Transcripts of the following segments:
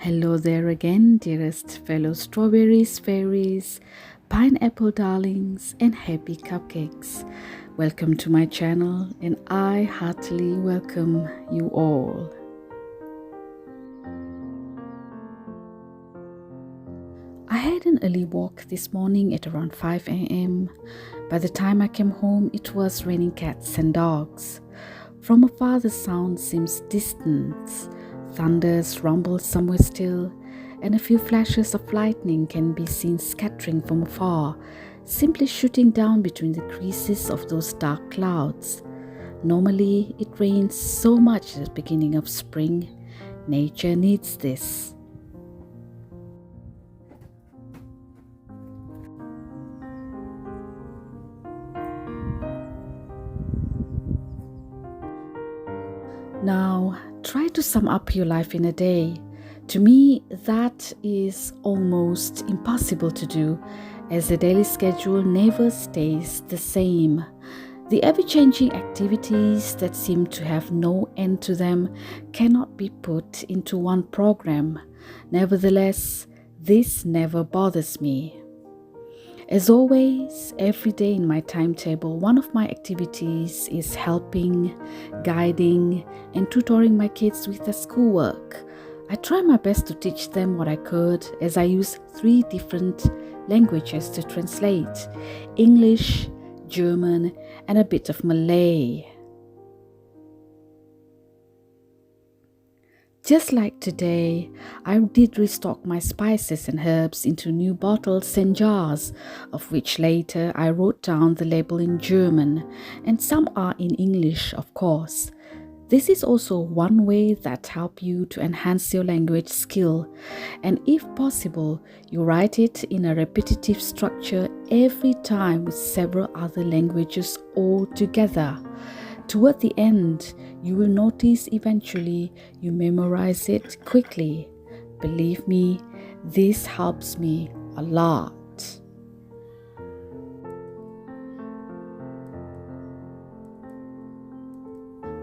Hello there again, dearest fellow strawberries, fairies, pineapple darlings, and happy cupcakes. Welcome to my channel, and I heartily welcome you all. I had an early walk this morning at around 5 a.m. By the time I came home, it was raining cats and dogs. From afar, the sound seems distant. Thunders rumble somewhere still, and a few flashes of lightning can be seen scattering from afar, simply shooting down between the creases of those dark clouds. Normally, it rains so much at the beginning of spring. Nature needs this. Now, try to sum up your life in a day. To me, that is almost impossible to do, as the daily schedule never stays the same. The ever-changing activities that seem to have no end to them cannot be put into one program. Nevertheless, this never bothers me. As always, every day in my timetable, one of my activities is helping, guiding, and tutoring my kids with their schoolwork. I try my best to teach them what I could, as I use 3 different languages to translate: English, German, and a bit of Malay. Just like today, I did restock my spices and herbs into new bottles and jars, of which later I wrote down the label in German, and some are in English, of course. This is also one way that helps you to enhance your language skill, and if possible, you write it in a repetitive structure every time with several other languages all together. Toward the end, you will notice eventually you memorize it quickly. Believe me, this helps me a lot.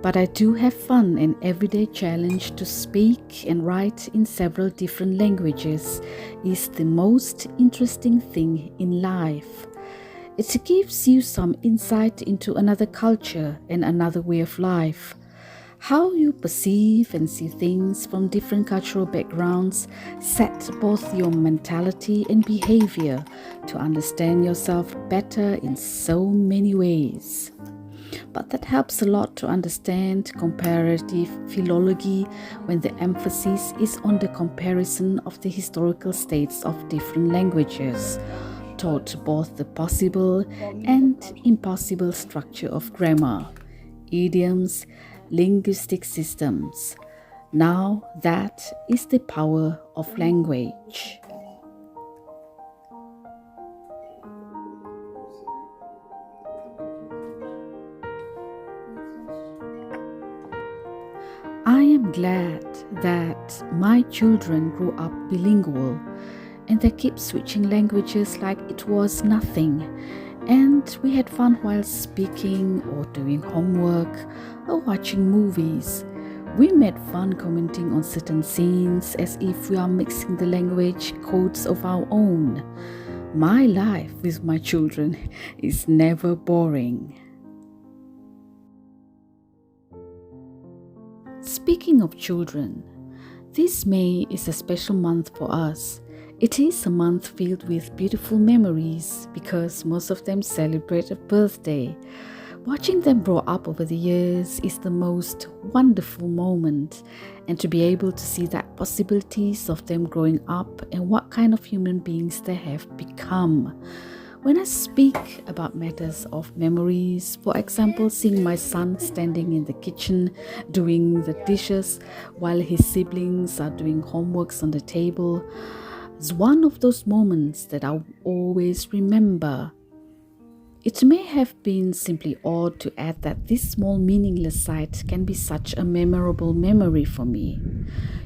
But I do have fun, and everyday challenge to speak and write in several different languages is the most interesting thing in life. It gives you some insight into another culture and another way of life. How you perceive and see things from different cultural backgrounds set both your mentality and behavior to understand yourself better in so many ways. But that helps a lot to understand comparative philology when the emphasis is on the comparison of the historical states of different languages, taught both the possible and impossible structure of grammar, idioms, linguistic systems. Now that is the power of language. I am glad that my children grew up bilingual, and they keep switching languages like it was nothing. And we had fun while speaking or doing homework or watching movies. We made fun commenting on certain scenes as if we are mixing the language codes of our own. My life with my children is never boring. Speaking of children, this May is a special month for us. It is a month filled with beautiful memories because most of them celebrate a birthday. Watching them grow up over the years is the most wonderful moment, and to be able to see that possibilities of them growing up and what kind of human beings they have become. When I speak about matters of memories, for example, seeing my son standing in the kitchen doing the dishes while his siblings are doing homeworks on the table, is one of those moments that I'll always remember. It may have been simply odd to add that this small meaningless sight can be such a memorable memory for me.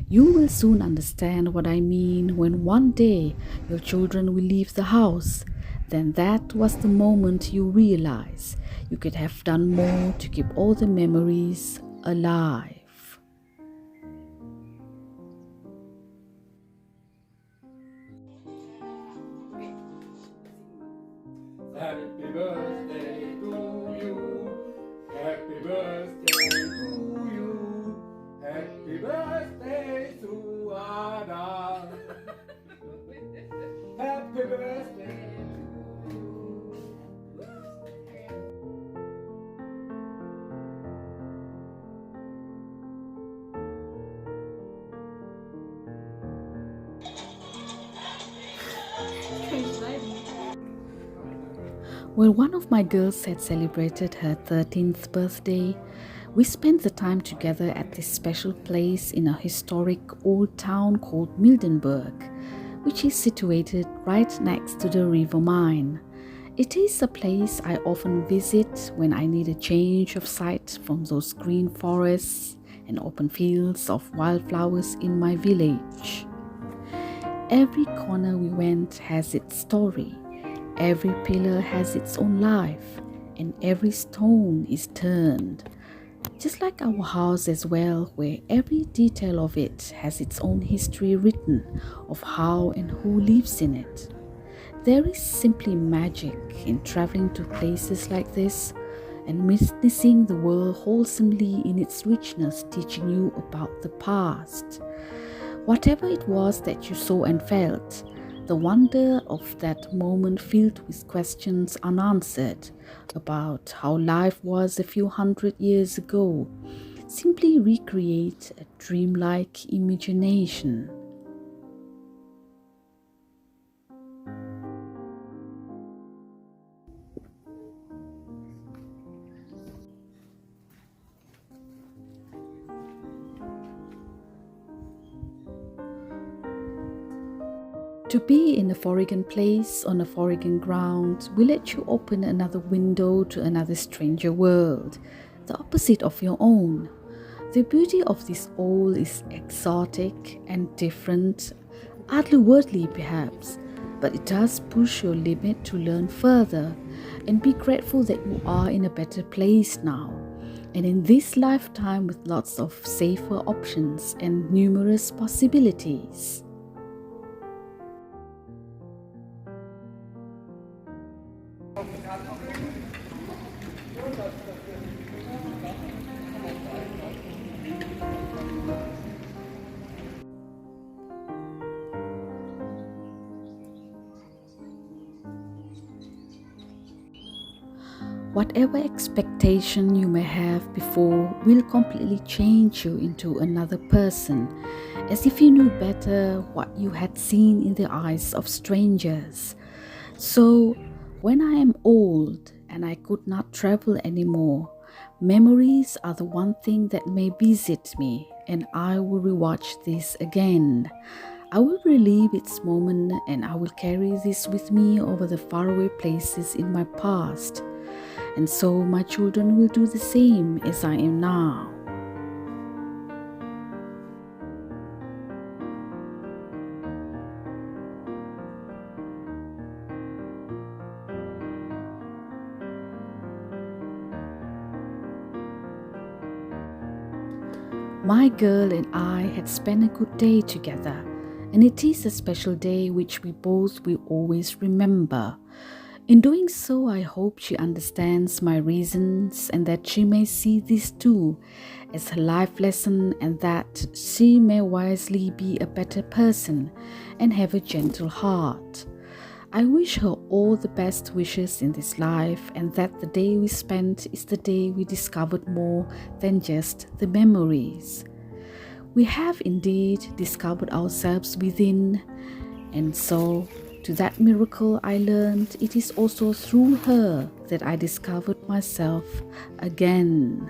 You will soon understand what I mean when one day your children will leave the house. Then that was the moment you realize you could have done more to keep all the memories alive. Well, one of my girls had celebrated her 13th birthday. We spent the time together at this special place in a historic old town called Mildenburg, which is situated right next to the River Main. It is a place I often visit when I need a change of sight from those green forests and open fields of wildflowers in my village. Every corner we went has its story. Every pillar has its own life, and every stone is turned. Just like our house as well, where every detail of it has its own history written of how and who lives in it. There is simply magic in traveling to places like this and witnessing the world wholesomely in its richness, teaching you about the past. Whatever it was that you saw and felt, the wonder of that moment filled with questions unanswered about how life was a few hundred years ago simply recreate a dreamlike imagination. To be in a foreign place on a foreign ground will let you open another window to another stranger world, the opposite of your own. The beauty of this all is exotic and different, otherworldly perhaps, but it does push your limit to learn further and be grateful that you are in a better place now. And in this lifetime with lots of safer options and numerous possibilities. Whatever expectation you may have before will completely change you into another person, as if you knew better what you had seen in the eyes of strangers. So, when I am old and I could not travel anymore, memories are the one thing that may visit me, and I will rewatch this again. I will relive its moment and I will carry this with me over the faraway places in my past. And so my children will do the same as I am now. My girl and I had spent a good day together, and it is a special day which we both will always remember. In doing so, I hope she understands my reasons and that she may see this too as a life lesson, and that she may wisely be a better person and have a gentle heart. I wish her all the best wishes in this life, and that the day we spent is the day we discovered more than just the memories. We have indeed discovered ourselves within, and so to that miracle I learned it is also through her that I discovered myself again.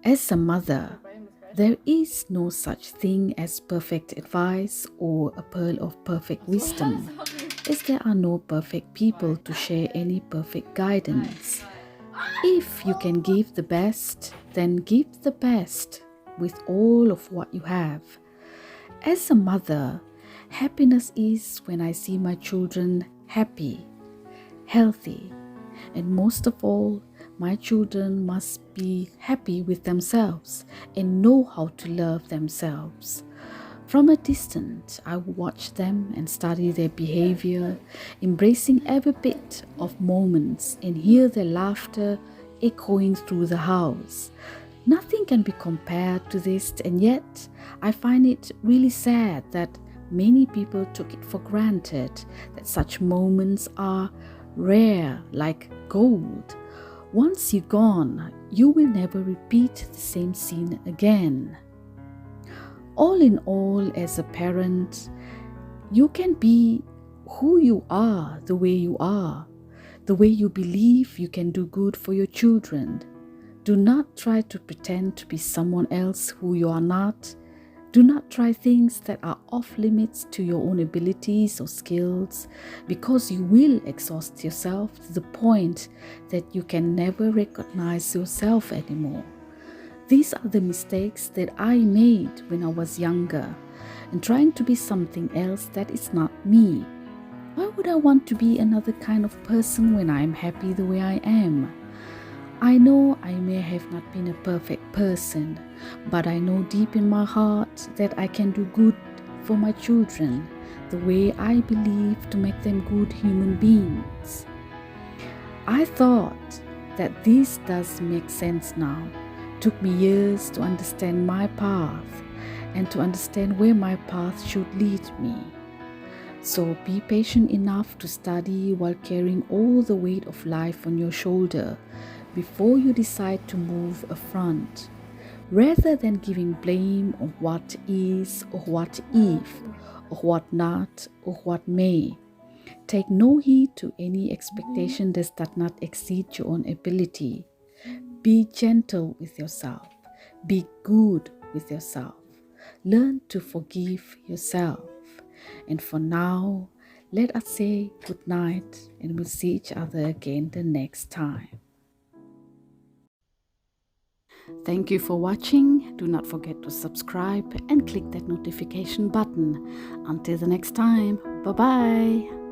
As a mother, there is no such thing as perfect advice or a pearl of perfect wisdom, as there are no perfect people to share any perfect guidance. If you can give the best, then give the best with all of what you have. As a mother, happiness is when I see my children happy, healthy, and most of all, My children must be happy with themselves and know how to love themselves. From a distance, I watch them and study their behavior, embracing every bit of moments and hear their laughter echoing through the house. Nothing can be compared to this, and yet I find it really sad that many people took it for granted that such moments are rare like gold. Once you're gone, you will never repeat the same scene again. All in all, as a parent, you can be who you are, the way you are, the way you believe you can do good for your children. Do not try to pretend to be someone else who you are not. Do not try things that are off limits to your own abilities or skills, because you will exhaust yourself to the point that you can never recognize yourself anymore. These are the mistakes that I made when I was younger, and trying to be something else that is not me. Why would I want to be another kind of person when I am happy the way I am? I know I may have not been a perfect person, but I know deep in my heart that I can do good for my children the way I believe to make them good human beings. I thought that this does make sense now. It took me years to understand my path and to understand where my path should lead me. So be patient enough to study while carrying all the weight of life on your shoulder before you decide to move a front, rather than giving blame on what is or what if or what not or what may. Take no heed to any expectation that does not exceed your own ability. Be gentle with yourself. Be good with yourself. Learn to forgive yourself. And for now, let us say good night, and we'll see each other again the next time. Thank you for watching. Do not forget to subscribe and click that notification button. Until the next time, bye-bye.